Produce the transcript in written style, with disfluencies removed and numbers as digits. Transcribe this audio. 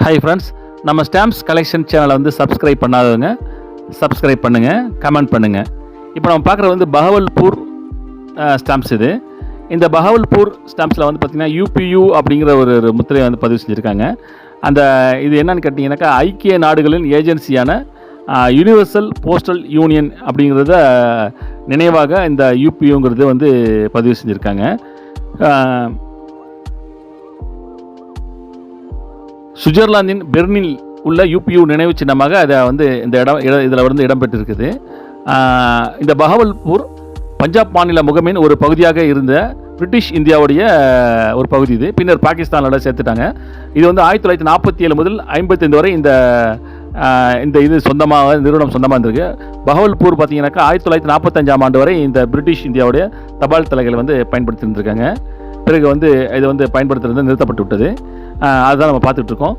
Hi friends, நம்ம stamps collection சேனலை வந்து சப்ஸ்கிரைப் பண்ணாதவங்க சப்ஸ்கிரைப் பண்ணுங்கள், கமெண்ட் பண்ணுங்கள். இப்போ நம்ம பார்க்குறது வந்து பஹவல்பூர் ஸ்டாம்ப்ஸ். இந்த பஹவல்பூர் ஸ்டாம்ப்ஸில் வந்து பார்த்திங்கன்னா யூபியு அப்படிங்கிற ஒரு முத்திரையை வந்து பதிவு செஞ்சுருக்காங்க. இது என்னன்னு கேட்டிங்கனாக்கா, ஐக்கிய நாடுகளின் ஏஜென்சியான யூனிவர்சல் போஸ்டல் யூனியன் அப்படிங்கிறத நினைவாக இந்த யூபியுங்கிறது வந்து பதிவு செஞ்சுருக்காங்க. சுவிட்சர்லாந்தின் பெர்னில் உள்ள யூபியு நினைவு சின்னமாக அதை வந்து இதில் வந்து இடம்பெற்றிருக்குது. இந்த பஹவல்பூர் பஞ்சாப் மாநில முகமின் ஒரு பகுதியாக இருந்த பிரிட்டிஷ் இந்தியாவுடைய ஒரு பகுதி. இது பின்னர் பாகிஸ்தானோட சேர்த்துட்டாங்க. இது வந்து 1947 முதல் 55 வரை இந்த இது நிறுவனம் சொந்தமாக இருந்திருக்கு. பஹவல்பூர் பார்த்தீங்கன்னாக்கா 1945 ஆண்டு வரை இந்த பிரிட்டிஷ் இந்தியாவுடைய தபால் தலைகளை வந்து பயன்படுத்தி இருந்திருக்காங்க. பிறகு வந்து இது வந்து பயன்படுத்துறது நிறுத்தப்பட்டு விட்டது. அதுதான் நம்ம பார்த்துட்டு இருக்கோம்.